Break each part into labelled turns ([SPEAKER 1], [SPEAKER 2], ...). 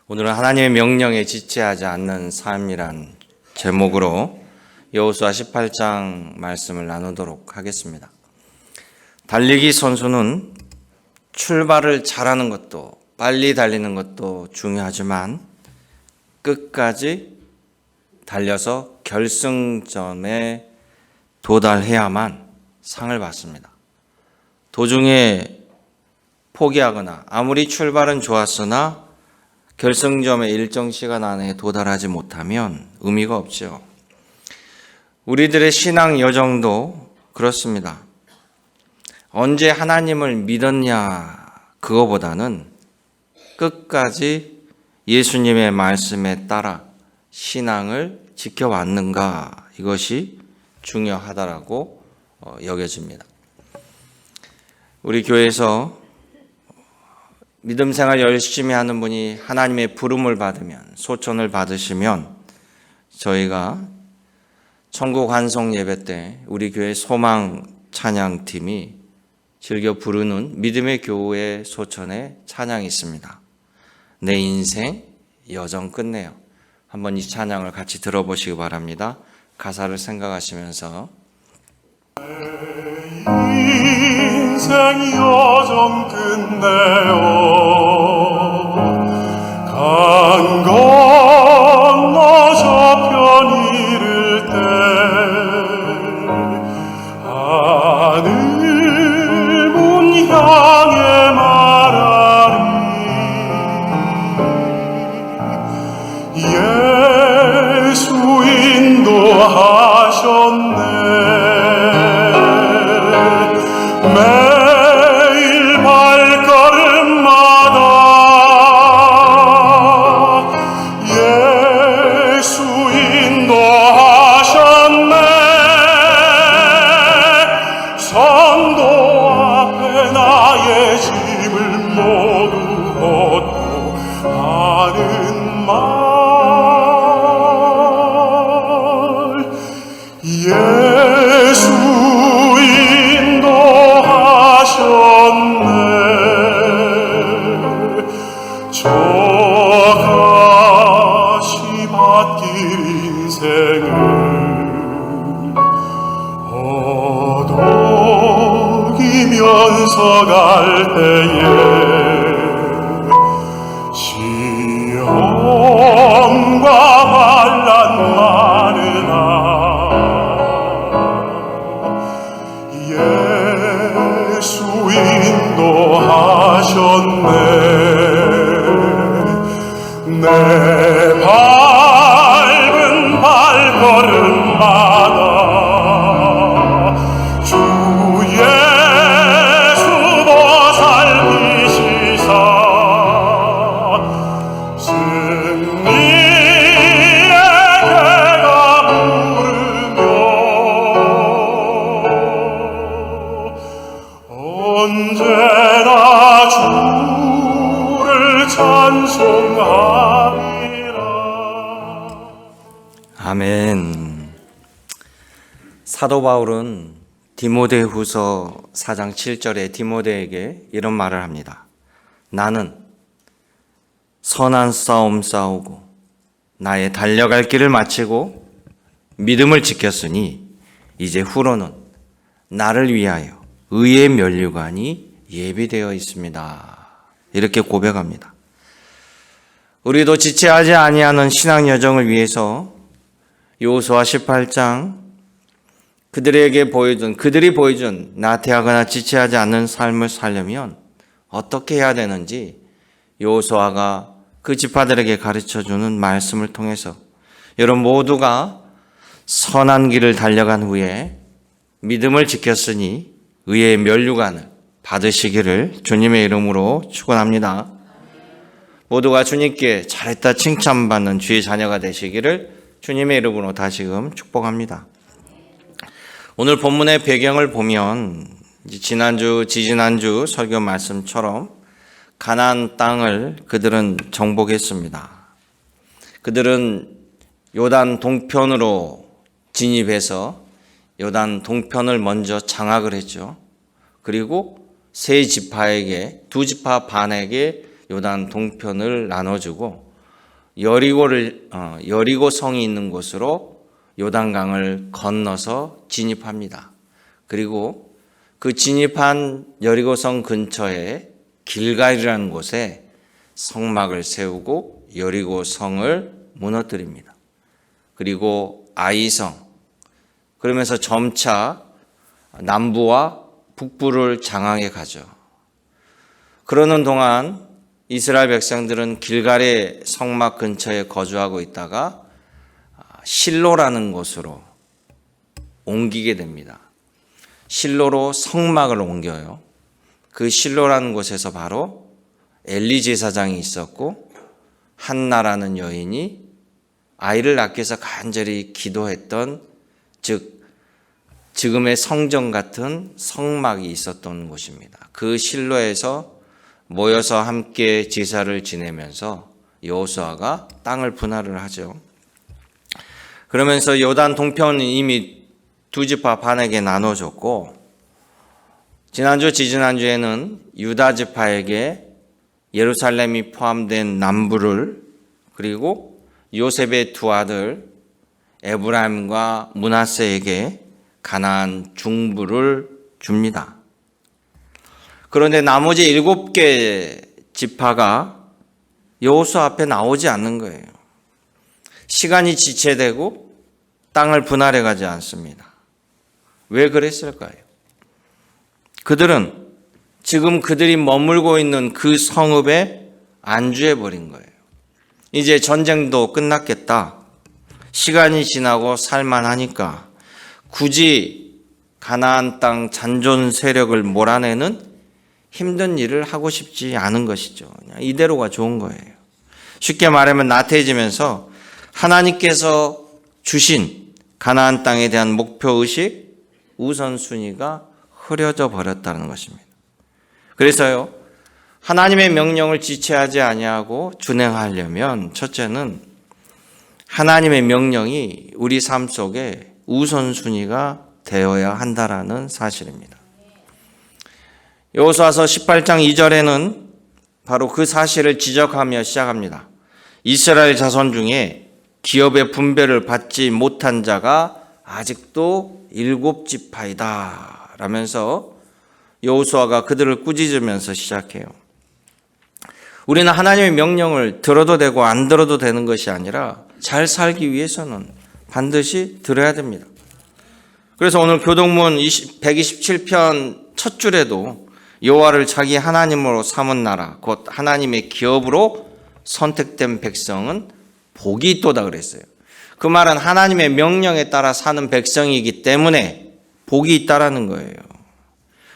[SPEAKER 1] 오늘은 하나님의 명령에 지체하지 않는 삶이란 제목으로 여호수아 18장 말씀을 나누도록 하겠습니다. 달리기 선수는 출발을 잘하는 것도 빨리 달리는 것도 중요하지만 끝까지 달려서 결승점에 도달해야만 상을 받습니다. 도중에 포기하거나 아무리 출발은 좋았으나 결승점의 일정 시간 안에 도달하지 못하면 의미가 없죠. 우리들의 신앙 여정도 그렇습니다. 언제 하나님을 믿었냐 그거보다는 끝까지 예수님의 말씀에 따라 신앙을 지켜왔는가 이것이 중요하다라고 여겨집니다. 우리 교회에서 믿음 생활 열심히 하는 분이 하나님의 부름을 받으면 소천을 받으시면 저희가 천국 환송 예배 때 우리 교회 소망 찬양팀이 즐겨 부르는 믿음의 교회 소천의 찬양이 있습니다. 내 인생 여정 끝내요. 한번 이 찬양을 같이 들어보시기 바랍니다. 가사를 생각하시면서
[SPEAKER 2] 인생 여정 끝내요 강 건너 저편 이를 때 하늘 문 향해 말하리 예수 인도하셨네 매일 발걸음마다 예수 인도하셨네 성도 앞에 나의 짐을 모두 얻고 하는 말 예수 저같이 받길 인생을 허덕이면서 갈 때에 시험과 환난 많으나 예수 인도하셨네 내 밟은 발걸음마다 주 예수 보살피시사 승리의 개가 부르며 언제나 주를 찬송하리라.
[SPEAKER 1] 아멘. 사도 바울은 디모데후서 4장 7절에 디모데에게 이런 말을 합니다. 나는 선한 싸움 싸우고 나의 달려갈 길을 마치고 믿음을 지켰으니 이제 후로는 나를 위하여 의의 면류관이 예비되어 있습니다. 이렇게 고백합니다. 우리도 지체하지 아니하는 신앙 여정을 위해서 여호수아 18장 그들이 보여준 나태하거나 지체하지 않는 삶을 살려면 어떻게 해야 되는지 여호수아가 그 지파들에게 가르쳐주는 말씀을 통해서 여러분 모두가 선한 길을 달려간 후에 믿음을 지켰으니 의의 면류관을 받으시기를 주님의 이름으로 축원합니다. 모두가 주님께 잘했다 칭찬받는 주의 자녀가 되시기를 주님의 이름으로 다시금 축복합니다. 오늘 본문의 배경을 보면 지난주, 지지난주 설교 말씀처럼 가나안 땅을 그들은 정복했습니다. 그들은 요단 동편으로 진입해서 요단 동편을 먼저 장악을 했죠. 그리고 세 지파에게, 두 지파 반에게 요단 동편을 나눠주고 여리고 성이 있는 곳으로 요단강을 건너서 진입합니다. 그리고 그 진입한 여리고성 근처에 길갈이라는 곳에 성막을 세우고 여리고성을 무너뜨립니다. 그리고 아이성, 그러면서 점차 남부와 북부를 장악해 가죠. 그러는 동안 이스라엘 백성들은 길갈의 성막 근처에 거주하고 있다가 실로라는 곳으로 옮기게 됩니다. 실로로 성막을 옮겨요. 그 실로라는 곳에서 바로 엘리 제사장이 있었고 한나라는 여인이 아이를 낳기 위해서 간절히 기도했던, 즉 지금의 성전 같은 성막이 있었던 곳입니다. 그 실로에서 모여서 함께 제사를 지내면서 여호수아가 땅을 분할을 하죠. 그러면서 요단 동편은 이미 두 지파 반에게 나눠줬고, 지난주 지지난주에는 유다 지파에게 예루살렘이 포함된 남부를, 그리고 요셉의 두 아들 에브라임과 므낫세에게 가나안 중부를 줍니다. 그런데 나머지 7개 지파가 여호수아 앞에 나오지 않는 거예요. 시간이 지체되고 땅을 분할해 가지 않습니다. 왜 그랬을까요? 그들은 지금 그들이 머물고 있는 그 성읍에 안주해 버린 거예요. 이제 전쟁도 끝났겠다. 시간이 지나고 살만하니까 굳이 가나안 땅 잔존 세력을 몰아내는 힘든 일을 하고 싶지 않은 것이죠. 그냥 이대로가 좋은 거예요. 쉽게 말하면 나태해지면서 하나님께서 주신 가나안 땅에 대한 목표의식, 우선순위가 흐려져 버렸다는 것입니다. 그래서요, 하나님의 명령을 지체하지 아니하고 준행하려면 첫째는 하나님의 명령이 우리 삶 속에 우선순위가 되어야 한다라는 사실입니다. 여호수아서 18장 2절에는 바로 그 사실을 지적하며 시작합니다. 이스라엘 자손 중에 기업의 분배를 받지 못한 자가 아직도 7지파이다 라면서 여호수아가 그들을 꾸짖으면서 시작해요. 우리는 하나님의 명령을 들어도 되고 안 들어도 되는 것이 아니라 잘 살기 위해서는 반드시 들어야 됩니다. 그래서 오늘 교동문 127편 첫 줄에도 여호와를 자기 하나님으로 삼은 나라, 곧 하나님의 기업으로 선택된 백성은 복이 있도다 그랬어요. 그 말은 하나님의 명령에 따라 사는 백성이기 때문에 복이 있다라는 거예요.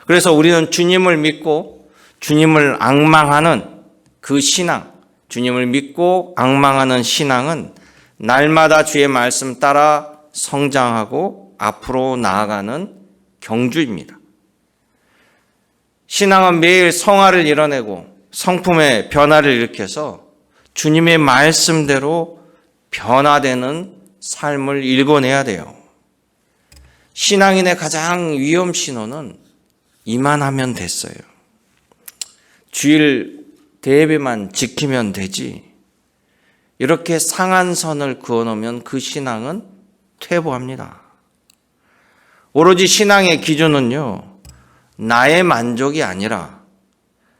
[SPEAKER 1] 그래서 우리는 주님을 믿고 주님을 앙망하는 그 신앙, 주님을 믿고 앙망하는 신앙은 날마다 주의 말씀 따라 성장하고 앞으로 나아가는 경주입니다. 신앙은 매일 성화를 이뤄내고 성품의 변화를 일으켜서 주님의 말씀대로 변화되는 삶을 일궈내야 돼요. 신앙인의 가장 위험 신호는 이만하면 됐어요. 주일 대예배만 지키면 되지. 이렇게 상한 선을 그어놓으면 그 신앙은 퇴보합니다. 오로지 신앙의 기준은요, 나의 만족이 아니라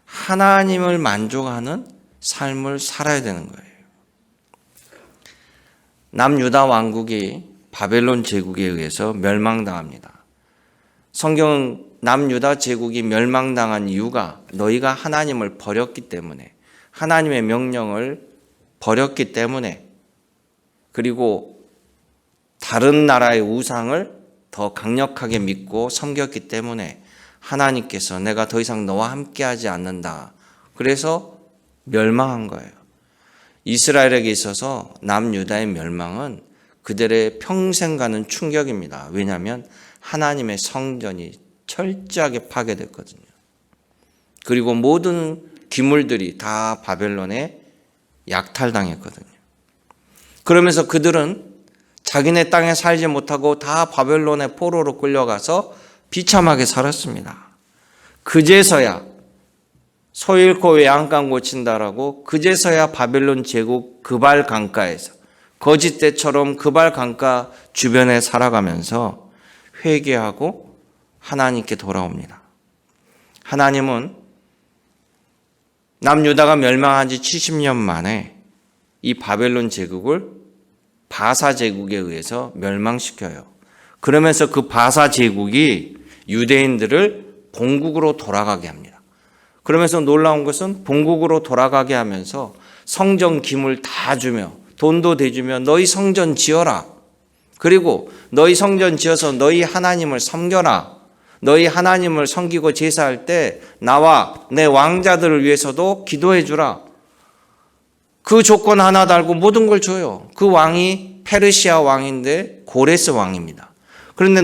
[SPEAKER 1] 하나님을 만족하는 삶을 살아야 되는 거예요. 남유다 왕국이 바벨론 제국에 의해서 멸망당합니다. 성경은 남유다 제국이 멸망당한 이유가 너희가 하나님을 버렸기 때문에, 하나님의 명령을 버렸기 때문에, 그리고 다른 나라의 우상을 더 강력하게 믿고 섬겼기 때문에 하나님께서 내가 더 이상 너와 함께하지 않는다. 그래서 멸망한 거예요. 이스라엘에게 있어서 남유다의 멸망은 그들의 평생 가는 충격입니다. 왜냐하면 하나님의 성전이 철저하게 파괴됐거든요. 그리고 모든 기물들이 다 바벨론에 약탈당했거든요. 그러면서 그들은 자기네 땅에 살지 못하고 다 바벨론의 포로로 끌려가서 비참하게 살았습니다. 그제서야 소 잃고 외양간 고친다라고 그제서야 바벨론 제국 그발 강가에서 거짓대처럼 그발 강가 주변에 살아가면서 회개하고 하나님께 돌아옵니다. 하나님은 남유다가 멸망한 지 70년 만에 이 바벨론 제국을 바사 제국에 의해서 멸망시켜요. 그러면서 그 바사 제국이 유대인들을 본국으로 돌아가게 합니다. 그러면서 놀라운 것은 본국으로 돌아가게 하면서 성전 기물 다 주며 돈도 대주며 너희 성전 지어라. 그리고 너희 성전 지어서 너희 하나님을 섬겨라. 너희 하나님을 섬기고 제사할 때 나와 내 왕자들을 위해서도 기도해 주라. 그 조건 하나 달고 모든 걸 줘요. 그 왕이 페르시아 왕인데 고레스 왕입니다. 그런데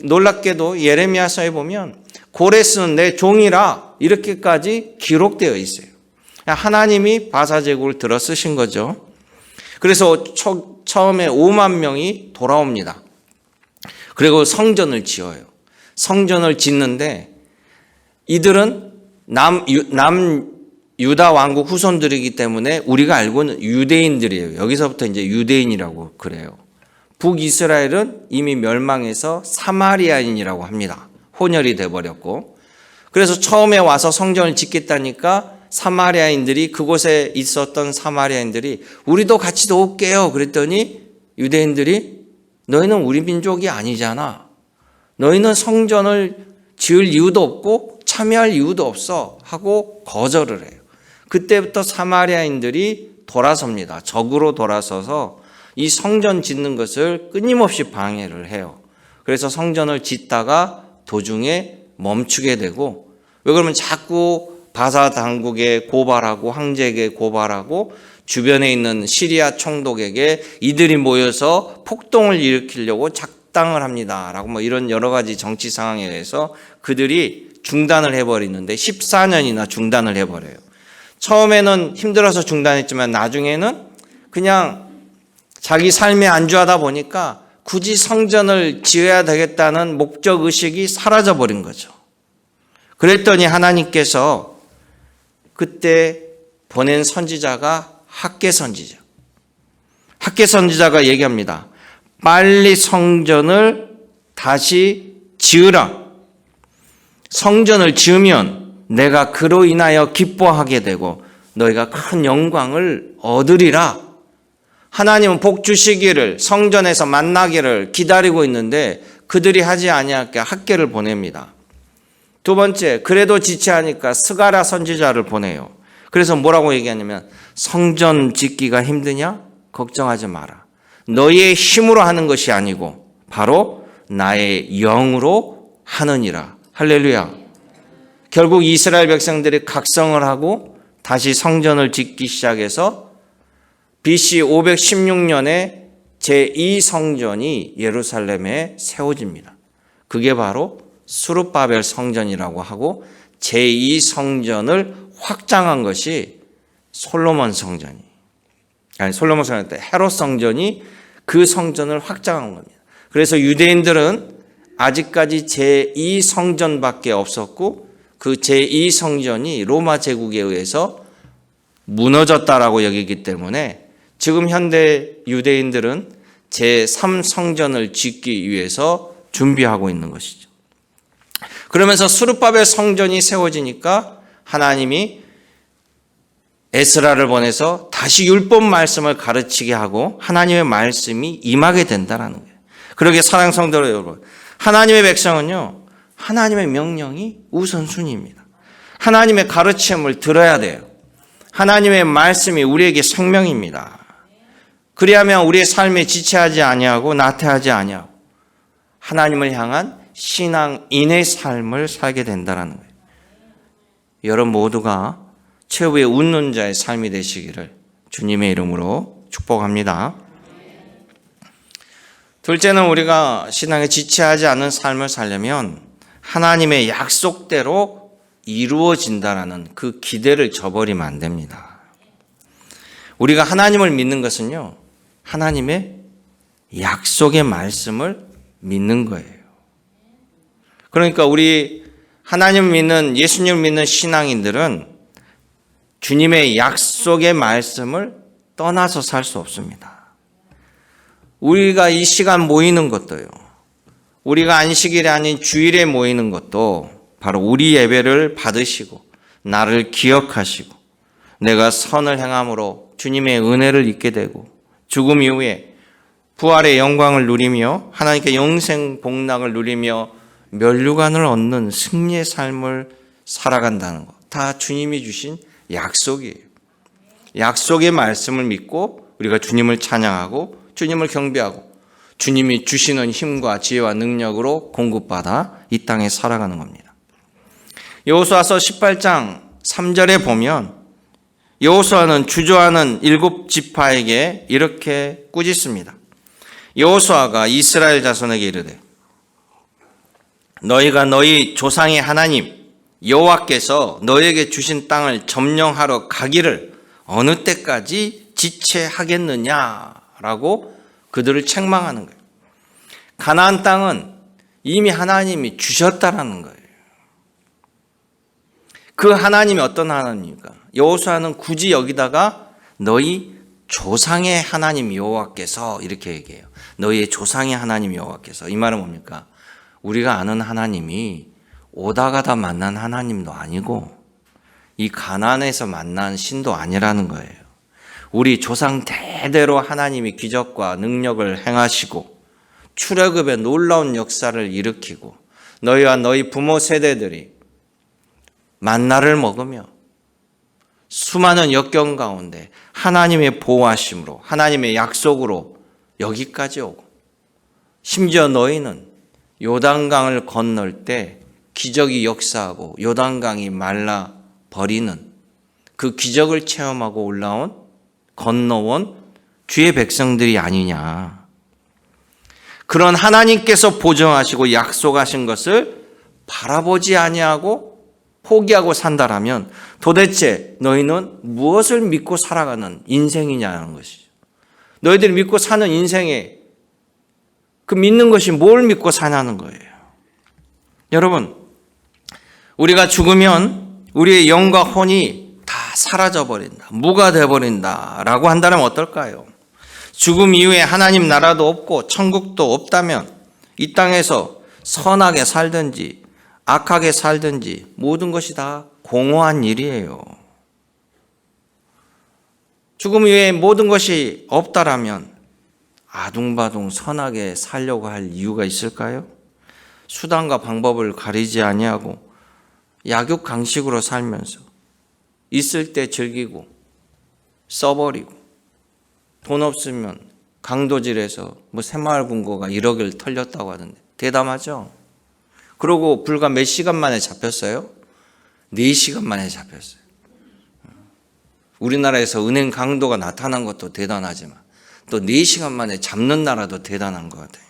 [SPEAKER 1] 놀랍게도 예레미야서에 보면 고레스는 내 종이라 이렇게까지 기록되어 있어요. 하나님이 바사 제국을 들어 쓰신 거죠. 그래서 처음에 5만 명이 돌아옵니다. 그리고 성전을 지어요. 성전을 짓는데 이들은 유다 왕국 후손들이기 때문에 우리가 알고는 유대인들이에요. 여기서부터 이제 유대인이라고 그래요. 북이스라엘은 이미 멸망해서 사마리아인이라고 합니다. 혼혈이 돼버렸고. 그래서 처음에 와서 성전을 짓겠다니까 사마리아인들이 그곳에 있었던 사마리아인들이 우리도 같이 도울게요. 그랬더니 유대인들이 너희는 우리 민족이 아니잖아. 너희는 성전을 지을 이유도 없고 참여할 이유도 없어 하고 거절을 해요. 그때부터 사마리아인들이 돌아섭니다. 적으로 돌아서서 이 성전 짓는 것을 끊임없이 방해를 해요. 그래서 성전을 짓다가 도중에 멈추게 되고, 왜 그러면 자꾸 바사 당국에 고발하고 황제에게 고발하고 주변에 있는 시리아 총독에게 이들이 모여서 폭동을 일으키려고 작당을 합니다. 라고 뭐 이런 여러 가지 정치 상황에 의해서 그들이 중단을 해버리는데 14년이나 중단을 해버려요. 처음에는 힘들어서 중단했지만 나중에는 그냥 자기 삶에 안주하다 보니까 굳이 성전을 지어야 되겠다는 목적의식이 사라져버린 거죠. 그랬더니 하나님께서 그때 보낸 선지자가 학개 선지자. 학개 선지자가 얘기합니다. 빨리 성전을 다시 지으라. 성전을 지으면 내가 그로 인하여 기뻐하게 되고 너희가 큰 영광을 얻으리라. 하나님은 복 주시기를 성전에서 만나기를 기다리고 있는데 그들이 하지 아니하게 학개를 보냅니다. 두 번째, 그래도 지체하니까 스가랴 선지자를 보내요. 그래서 뭐라고 얘기하냐면 성전 짓기가 힘드냐? 걱정하지 마라. 너희의 힘으로 하는 것이 아니고 바로 나의 영으로 하느니라. 할렐루야. 결국 이스라엘 백성들이 각성을 하고 다시 성전을 짓기 시작해서 BC 516년에 제2성전이 예루살렘에 세워집니다. 그게 바로 수르바벨 성전이라고 하고 제2성전을 확장한 것이 솔로몬 성전이, 아니 솔로몬 성전 때 헤롯 성전이 그 성전을 확장한 겁니다. 그래서 유대인들은 아직까지 제2성전밖에 없었고 그 제2성전이 로마 제국에 의해서 무너졌다라고 여기기 때문에 지금 현대 유대인들은 제3성전을 짓기 위해서 준비하고 있는 것이죠. 그러면서 수르바벨 성전이 세워지니까 하나님이 에스라를 보내서 다시 율법 말씀을 가르치게 하고 하나님의 말씀이 임하게 된다라는 거예요. 그러게 사랑하는 성도 여러분, 하나님의 백성은요, 하나님의 명령이 우선순위입니다. 하나님의 가르침을 들어야 돼요. 하나님의 말씀이 우리에게 생명입니다. 그리하면 우리의 삶에 지체하지 아니하고 나태하지 아니하고 하나님을 향한 신앙인의 삶을 살게 된다는 거예요. 여러분 모두가 최후의 웃는 자의 삶이 되시기를 주님의 이름으로 축복합니다. 둘째는 우리가 신앙에 지체하지 않는 삶을 살려면 하나님의 약속대로 이루어진다라는 그 기대를 저버리면 안 됩니다. 우리가 하나님을 믿는 것은요, 하나님의 약속의 말씀을 믿는 거예요. 그러니까 우리 하나님을 믿는, 예수님을 믿는 신앙인들은 주님의 약속의 말씀을 떠나서 살 수 없습니다. 우리가 이 시간 모이는 것도요, 우리가 안식일이 아닌 주일에 모이는 것도 바로 우리 예배를 받으시고 나를 기억하시고 내가 선을 행함으로 주님의 은혜를 잊게 되고 죽음 이후에 부활의 영광을 누리며 하나님께 영생 복락을 누리며 면류관을 얻는 승리의 삶을 살아간다는 것, 다 주님이 주신 약속이에요. 약속의 말씀을 믿고 우리가 주님을 찬양하고 주님을 경배하고 주님이 주시는 힘과 지혜와 능력으로 공급받아 이 땅에 살아가는 겁니다. 여호수아서 18장 3절에 보면 여호수아는 주저하는 7지파에게 이렇게 꾸짖습니다. 여호수아가 이스라엘 자손에게 이르되 너희가 너희 조상의 하나님 여호와께서 너희에게 주신 땅을 점령하러 가기를 어느 때까지 지체하겠느냐라고 그들을 책망하는 거예요. 가나안 땅은 이미 하나님이 주셨다라는 거예요. 그 하나님이 어떤 하나님입니까? 여호수아는 굳이 여기다가 너희 조상의 하나님 여호와께서 이렇게 얘기해요. 너희의 조상의 하나님 여호와께서. 이 말은 뭡니까? 우리가 아는 하나님이 오다 가다 만난 하나님도 아니고 이 가나안에서 만난 신도 아니라는 거예요. 우리 조상 대대로 하나님이 기적과 능력을 행하시고 출애굽의 놀라운 역사를 일으키고 너희와 너희 부모 세대들이 만나를 먹으며 수많은 역경 가운데 하나님의 보호하심으로 하나님의 약속으로 여기까지 오고 심지어 너희는 요단강을 건널 때 기적이 역사하고 요단강이 말라 버리는 그 기적을 체험하고 건너온 주의 백성들이 아니냐. 그런 하나님께서 보정하시고 약속하신 것을 바라보지 아니하고 포기하고 산다라면 도대체 너희는 무엇을 믿고 살아가는 인생이냐는 것이죠. 너희들이 믿고 사는 인생에 그 믿는 것이 뭘 믿고 사냐는 거예요. 여러분, 우리가 죽으면 우리의 영과 혼이 다 사라져버린다, 무가 되어버린다라고 한다면 어떨까요? 죽음 이후에 하나님 나라도 없고 천국도 없다면 이 땅에서 선하게 살든지 악하게 살든지 모든 것이 다 공허한 일이에요. 죽음 이후에 모든 것이 없다라면 아둥바둥 선하게 살려고 할 이유가 있을까요? 수단과 방법을 가리지 아니하고 약육강식으로 살면서 있을 때 즐기고 써버리고 돈 없으면 강도질해서 새마을금고가 1억을 털렸다고 하던데 대담하죠? 그러고 불과 몇 시간 만에 잡혔어요? 4시간 만에 잡혔어요. 우리나라에서 은행 강도가 나타난 것도 대단하지만 또 4시간 만에 잡는 나라도 대단한 것 같아요.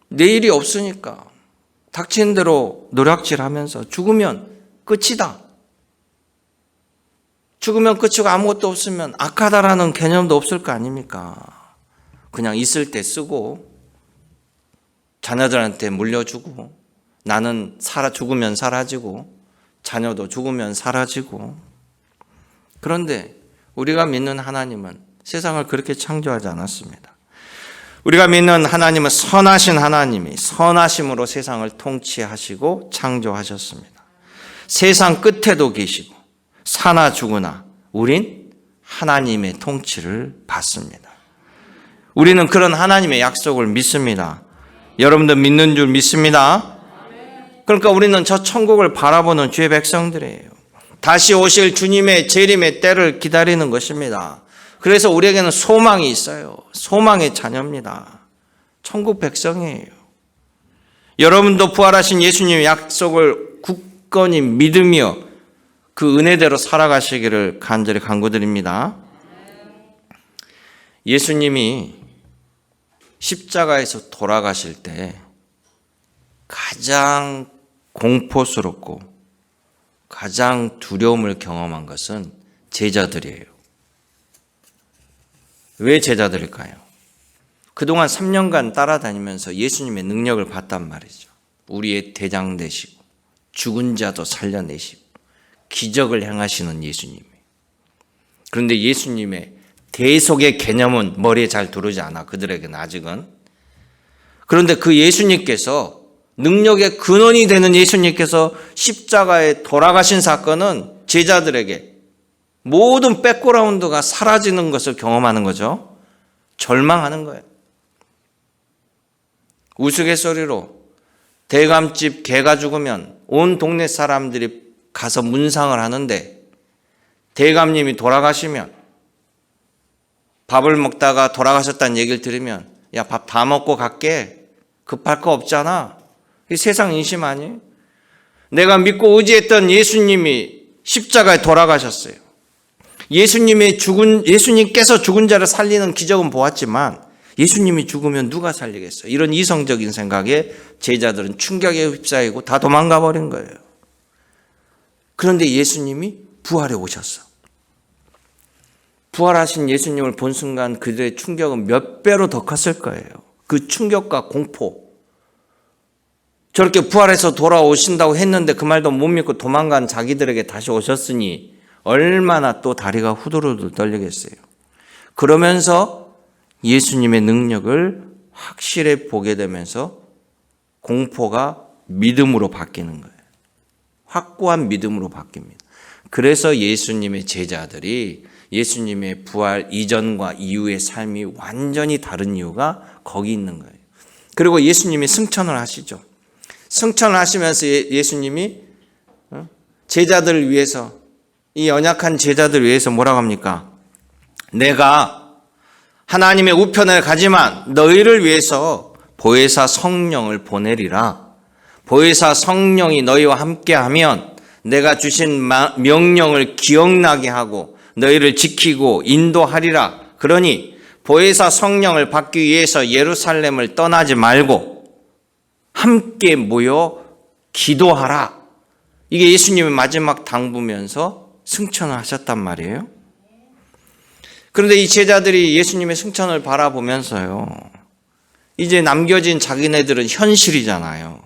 [SPEAKER 1] 내일이 없으니까 닥치는 대로 노략질하면서 죽으면 끝이다. 죽으면 끝이고 아무것도 없으면 악하다라는 개념도 없을 거 아닙니까? 그냥 있을 때 쓰고 자녀들한테 물려주고 나는 죽으면 사라지고 자녀도 죽으면 사라지고. 그런데 우리가 믿는 하나님은 세상을 그렇게 창조하지 않았습니다. 우리가 믿는 하나님은 선하신 하나님이 선하심으로 세상을 통치하시고 창조하셨습니다. 세상 끝에도 계시고 사나 죽으나 우린 하나님의 통치를 받습니다. 우리는 그런 하나님의 약속을 믿습니다. 여러분들 믿는 줄 믿습니다. 그러니까 우리는 저 천국을 바라보는 주의 백성들이에요. 다시 오실 주님의 재림의 때를 기다리는 것입니다. 그래서 우리에게는 소망이 있어요. 소망의 자녀입니다. 천국 백성이에요. 여러분도 부활하신 예수님의 약속을 굳건히 믿으며 그 은혜대로 살아가시기를 간절히 간구드립니다. 예수님이 십자가에서 돌아가실 때 가장 공포스럽고 가장 두려움을 경험한 것은 제자들이에요. 왜 제자들일까요? 그동안 3년간 따라다니면서 예수님의 능력을 봤단 말이죠. 우리의 대장 되시고 죽은 자도 살려내시고 기적을 행하시는 예수님. 그런데 예수님의 대속의 개념은 머리에 잘 들어오지 않아. 그들에게는 아직은. 그런데 그 예수님께서 능력의 근원이 되는 예수님께서 십자가에 돌아가신 사건은 제자들에게 모든 백그라운드가 사라지는 것을 경험하는 거죠. 절망하는 거예요. 우스갯소리로 대감집 개가 죽으면 온 동네 사람들이 가서 문상을 하는데 대감님이 돌아가시면 밥을 먹다가 돌아가셨다는 얘기를 들으면 야, 밥 다 먹고 갈게. 급할 거 없잖아. 이 세상 인심 아니에요? 내가 믿고 의지했던 예수님이 십자가에 돌아가셨어요. 예수님께서 죽은 자를 살리는 기적은 보았지만 예수님이 죽으면 누가 살리겠어요? 이런 이성적인 생각에 제자들은 충격에 휩싸이고 다 도망가 버린 거예요. 그런데 예수님이 부활해 오셨어. 부활하신 예수님을 본 순간 그들의 충격은 몇 배로 더 컸을 거예요. 그 충격과 공포. 저렇게 부활해서 돌아오신다고 했는데 그 말도 못 믿고 도망간 자기들에게 다시 오셨으니 얼마나 또 다리가 후들후들 떨리겠어요. 그러면서 예수님의 능력을 확실히 보게 되면서 공포가 믿음으로 바뀌는 거예요. 확고한 믿음으로 바뀝니다. 그래서 예수님의 제자들이 예수님의 부활 이전과 이후의 삶이 완전히 다른 이유가 거기 있는 거예요. 그리고 예수님이 승천을 하시죠. 승천을 하시면서 예수님이 제자들을 위해서, 이 연약한 제자들을 위해서 뭐라고 합니까? 내가 하나님의 우편을 가지만 너희를 위해서 보혜사 성령을 보내리라. 보혜사 성령이 너희와 함께하면 내가 주신 명령을 기억나게 하고 너희를 지키고 인도하리라. 그러니 보혜사 성령을 받기 위해서 예루살렘을 떠나지 말고 함께 모여 기도하라. 이게 예수님의 마지막 당부면서 승천을 하셨단 말이에요. 그런데 이 제자들이 예수님의 승천을 바라보면서요, 이제 남겨진 자기네들은 현실이잖아요.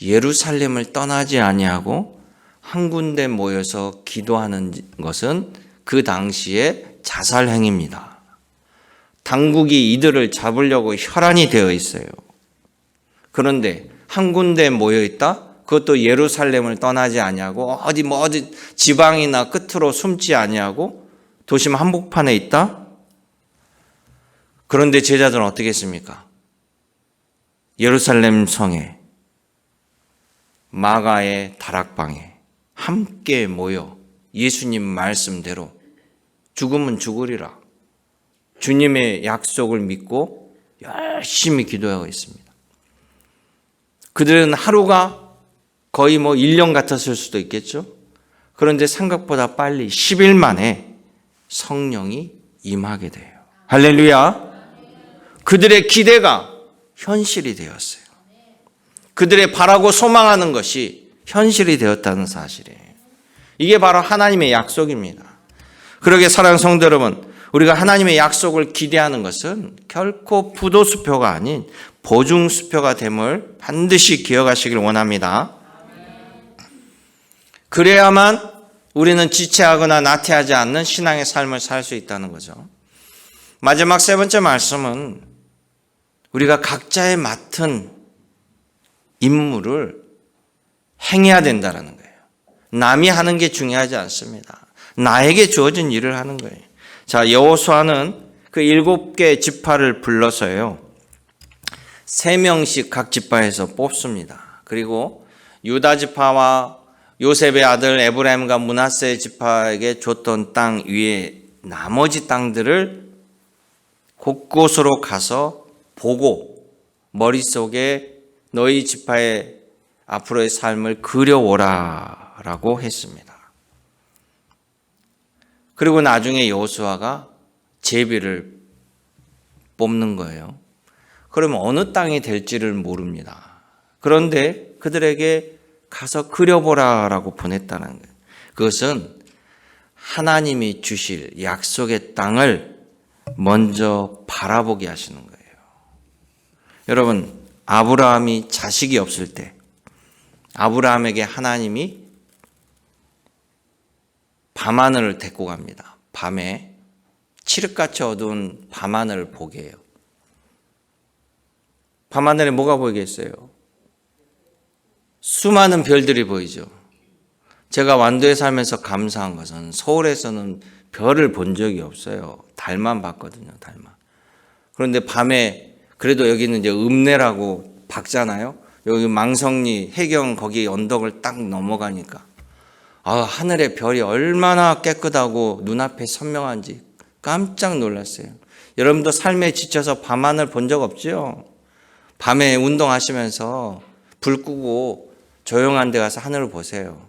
[SPEAKER 1] 예루살렘을 떠나지 아니하고 한 군데 모여서 기도하는 것은 그 당시에 자살행위입니다. 당국이 이들을 잡으려고 혈안이 되어 있어요. 그런데 한 군데 모여 있다? 그것도 예루살렘을 떠나지 아니하고 어디 지방이나 끝으로 숨지 아니하고 도심 한복판에 있다? 그런데 제자들은 어떻게 했습니까? 예루살렘 성에 마가의 다락방에 함께 모여 예수님 말씀대로 죽으면 죽으리라. 주님의 약속을 믿고 열심히 기도하고 있습니다. 그들은 하루가 거의 1년 같았을 수도 있겠죠. 그런데 생각보다 빨리 10일 만에 성령이 임하게 돼요. 할렐루야. 그들의 기대가 현실이 되었어요. 그들의 바라고 소망하는 것이 현실이 되었다는 사실이에요. 이게 바로 하나님의 약속입니다. 그러게 사랑하는 성도 여러분, 우리가 하나님의 약속을 기대하는 것은 결코 부도수표가 아닌 보증수표가 됨을 반드시 기억하시길 원합니다. 그래야만 우리는 지체하거나 나태하지 않는 신앙의 삶을 살 수 있다는 거죠. 마지막 세 번째 말씀은 우리가 각자의 맡은 임무를 행해야 된다는 거예요. 남이 하는 게 중요하지 않습니다. 나에게 주어진 일을 하는 거예요. 자, 여호수아는 그 7개 지파를 불러서요, 3명씩 각 지파에서 뽑습니다. 그리고 유다 지파와 요셉의 아들 에브라임과 므낫세 지파에게 줬던 땅 위에 나머지 땅들을 곳곳으로 가서 보고 머릿속에 너희 지파의 앞으로의 삶을 그려오라 라고 했습니다. 그리고 나중에 여호수아가 제비를 뽑는 거예요. 그러면 어느 땅이 될지를 모릅니다. 그런데 그들에게 가서 그려보라 라고 보냈다는 거예요. 그것은 하나님이 주실 약속의 땅을 먼저 바라보게 하시는 거예요. 여러분, 아브라함이 자식이 없을 때 아브라함에게 하나님이 밤하늘을 데리고 갑니다. 밤에 칠흑같이 어두운 밤하늘을 보게 해요. 밤하늘에 뭐가 보이겠어요? 수많은 별들이 보이죠. 제가 완도에 살면서 감사한 것은 서울에서는 별을 본 적이 없어요. 달만 봤거든요. 달만. 그런데 밤에 그래도 여기는 이제 읍내라고 박잖아요. 여기 망성리 해경 거기 언덕을 딱 넘어가니까 하늘의 별이 얼마나 깨끗하고 눈앞에 선명한지 깜짝 놀랐어요. 여러분도 삶에 지쳐서 밤하늘 본 적 없죠? 밤에 운동하시면서 불 끄고 조용한 데 가서 하늘을 보세요.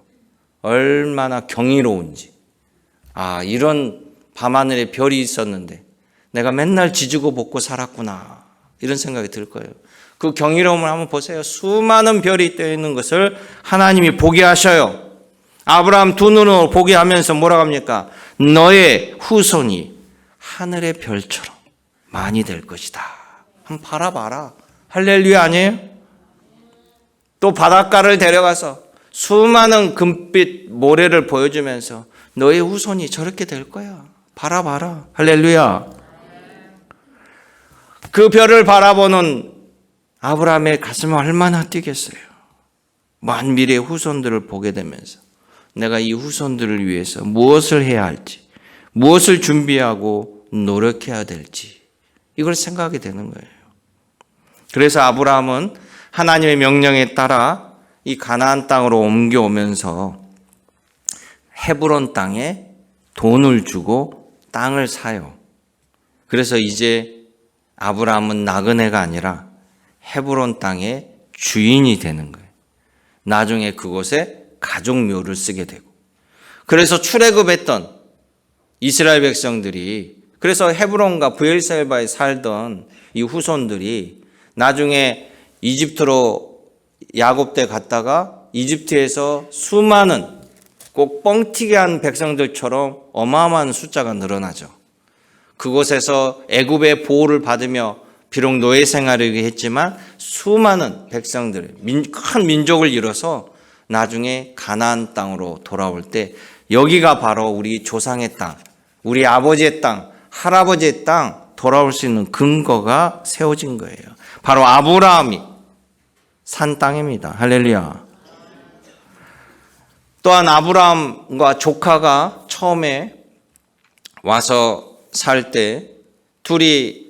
[SPEAKER 1] 얼마나 경이로운지. 이런 밤하늘에 별이 있었는데 내가 맨날 지지고 볶고 살았구나. 이런 생각이 들 거예요. 그 경이로움을 한번 보세요. 수많은 별이 떠 있는 것을 하나님이 보게 하셔요. 아브라함 두 눈으로 보게 하면서 뭐라고 합니까? 너의 후손이 하늘의 별처럼 많이 될 것이다. 한번 바라봐라. 할렐루야 아니에요? 또 바닷가를 데려가서 수많은 금빛 모래를 보여주면서 너의 후손이 저렇게 될 거야. 바라봐라. 할렐루야. 그 별을 바라보는 아브라함의 가슴이 얼마나 뛰겠어요. 먼 미래의 후손들을 보게 되면서 내가 이 후손들을 위해서 무엇을 해야 할지, 무엇을 준비하고 노력해야 될지 이걸 생각하게 되는 거예요. 그래서 아브라함은 하나님의 명령에 따라 이 가나안 땅으로 옮겨오면서 헤브론 땅에 돈을 주고 땅을 사요. 그래서 이제 아브라함은 나그네가 아니라 헤브론 땅의 주인이 되는 거예요. 나중에 그곳에 가족묘를 쓰게 되고. 그래서 출애굽했던 이스라엘 백성들이, 그래서 헤브론과 브엘세바에 살던 이 후손들이 나중에 이집트로 야곱 때 갔다가 이집트에서 수많은 꼭 뻥튀기 한 백성들처럼 어마어마한 숫자가 늘어나죠. 그곳에서 애굽의 보호를 받으며 비록 노예 생활을 했지만 수많은 백성들, 큰 민족을 이뤄서 나중에 가나안 땅으로 돌아올 때 여기가 바로 우리 조상의 땅, 우리 아버지의 땅, 할아버지의 땅 돌아올 수 있는 근거가 세워진 거예요. 바로 아브라함이 산 땅입니다. 할렐루야. 또한 아브라함과 조카가 처음에 와서 살 때 둘이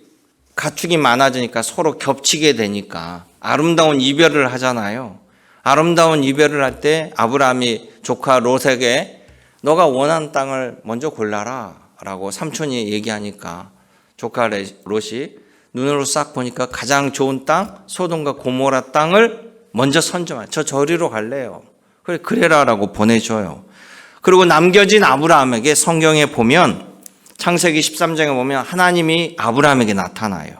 [SPEAKER 1] 가축이 많아지니까 서로 겹치게 되니까 아름다운 이별을 하잖아요. 아름다운 이별을 할 때 아브라함이 조카 롯에게 너가 원하는 땅을 먼저 골라라 라고 삼촌이 얘기하니까 조카 롯이 눈으로 싹 보니까 가장 좋은 땅, 소돔과 고모라 땅을 먼저 선점해. 저 저리로 갈래요. 그래라 라고 보내줘요. 그리고 남겨진 아브라함에게 성경에 보면 창세기 13장에 보면 하나님이 아브라함에게 나타나요.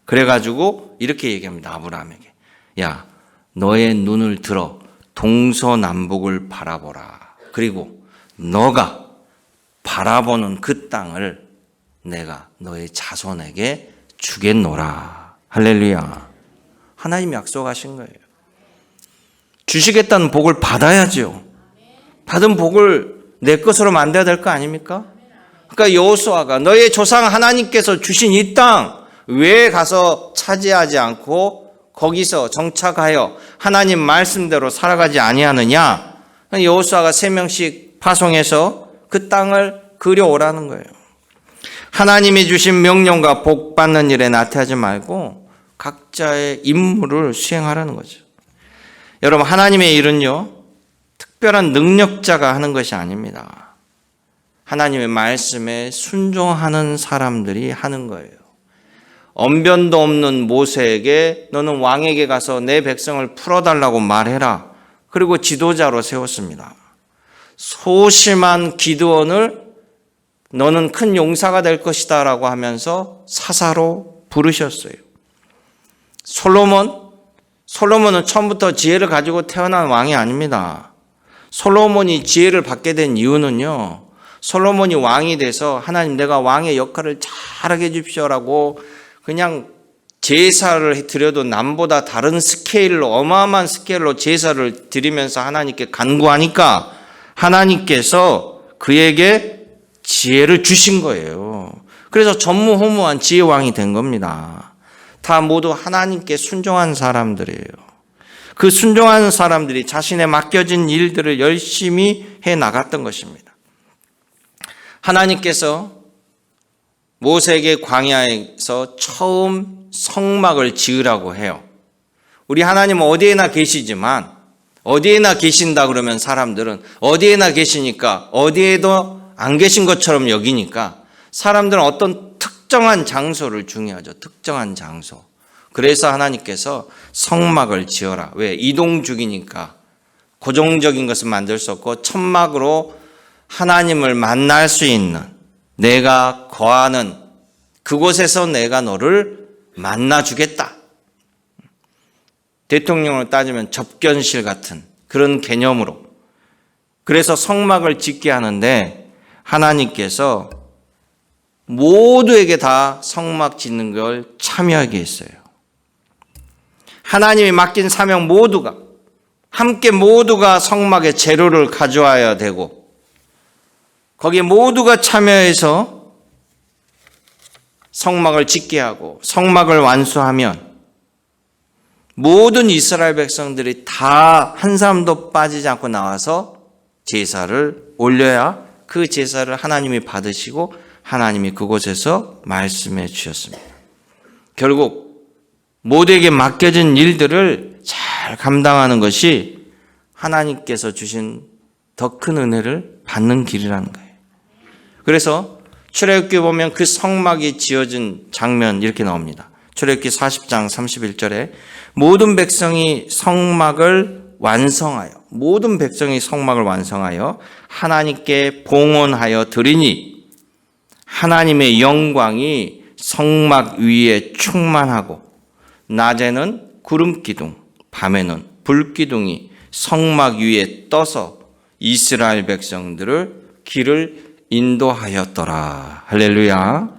[SPEAKER 1] 그래가지고 이렇게 얘기합니다. 아브라함에게. 야, 너의 눈을 들어 동서남북을 바라보라. 그리고 너가 바라보는 그 땅을 내가 너의 자손에게 주겠노라. 할렐루야. 하나님이 약속하신 거예요. 주시겠다는 복을 받아야죠. 받은 복을 내 것으로 만들어야 될 거 아닙니까? 그러니까 여호수아가 너의 조상 하나님께서 주신 이 땅 왜 가서 차지하지 않고 거기서 정착하여 하나님 말씀대로 살아가지 아니하느냐? 여호수아가 3명씩 파송해서 그 땅을 그려오라는 거예요. 하나님이 주신 명령과 복 받는 일에 나태하지 말고 각자의 임무를 수행하라는 거죠. 여러분, 하나님의 일은요, 특별한 능력자가 하는 것이 아닙니다. 하나님의 말씀에 순종하는 사람들이 하는 거예요. 언변도 없는 모세에게 너는 왕에게 가서 내 백성을 풀어달라고 말해라. 그리고 지도자로 세웠습니다. 소심한 기드온을 너는 큰 용사가 될 것이다 라고 하면서 사사로 부르셨어요. 솔로몬은 처음부터 지혜를 가지고 태어난 왕이 아닙니다. 솔로몬이 지혜를 받게 된 이유는요, 솔로몬이 왕이 돼서 하나님 내가 왕의 역할을 잘하게 해주십시오라고 그냥 제사를 드려도 남보다 다른 스케일로, 어마어마한 스케일로 제사를 드리면서 하나님께 간구하니까 하나님께서 그에게 지혜를 주신 거예요. 그래서 전무후무한 지혜왕이 된 겁니다. 다 모두 하나님께 순종한 사람들이에요. 그 순종한 사람들이 자신의 맡겨진 일들을 열심히 해 나갔던 것입니다. 하나님께서 모세에게 광야에서 처음 성막을 지으라고 해요. 우리 하나님은 어디에나 계시지만 어디에나 계신다 그러면 사람들은 어디에나 계시니까 어디에도 안 계신 것처럼 여기니까 사람들은 어떤 특정한 장소를 중요하죠. 특정한 장소. 그래서 하나님께서 성막을 지어라. 왜? 이동 중이니까 고정적인 것은 만들 수 없고 천막으로 하나님을 만날 수 있는, 내가 거하는 그곳에서 내가 너를 만나주겠다. 대통령으로 따지면 접견실 같은 그런 개념으로. 그래서 성막을 짓게 하는데 하나님께서 모두에게 다 성막 짓는 걸 참여하게 했어요. 하나님이 맡긴 사명 모두가 함께 모두가 성막의 재료를 가져와야 되고 거기에 모두가 참여해서 성막을 짓게 하고 성막을 완수하면 모든 이스라엘 백성들이 다 한 사람도 빠지지 않고 나와서 제사를 올려야 그 제사를 하나님이 받으시고 하나님이 그곳에서 말씀해 주셨습니다. 결국 모두에게 맡겨진 일들을 잘 감당하는 것이 하나님께서 주신 더 큰 은혜를 받는 길이라는 거예요. 그래서 출애굽기 보면 그 성막이 지어진 장면 이렇게 나옵니다. 출애굽기 40장 31절에 모든 백성이 성막을 완성하여 하나님께 봉헌하여 드리니 하나님의 영광이 성막 위에 충만하고 낮에는 구름 기둥, 밤에는 불 기둥이 성막 위에 떠서 이스라엘 백성들을 길을 인도하였더라. 할렐루야.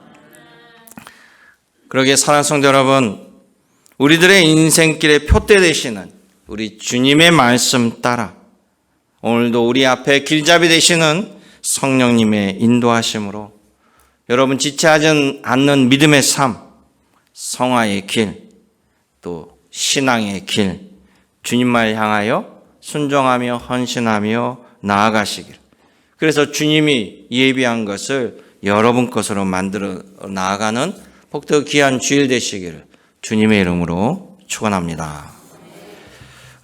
[SPEAKER 1] 그러기에 사랑하는 성도 여러분, 우리들의 인생길의 표대 되시는 우리 주님의 말씀 따라 오늘도 우리 앞에 길잡이 되시는 성령님의 인도하심으로 여러분 지체하지 않는 믿음의 삶, 성화의 길, 또 신앙의 길, 주님만 향하여 순종하며 헌신하며 나아가시길. 그래서 주님이 예비한 것을 여러분 것으로 만들어 나아가는 복되고 귀한 주일 되시기를 주님의 이름으로 축원합니다.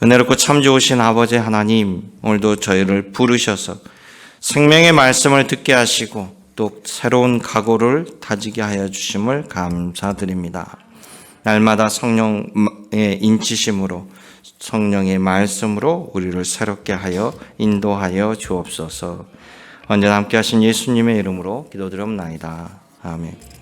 [SPEAKER 1] 은혜롭고 참 좋으신 아버지 하나님, 오늘도 저희를 부르셔서 생명의 말씀을 듣게 하시고 또 새로운 각오를 다지게 하여 주심을 감사드립니다. 날마다 성령의 인치심으로 성령의 말씀으로 우리를 새롭게 하여 인도하여 주옵소서. 언제나 함께 하신 예수님의 이름으로 기도드립나이다. 아멘.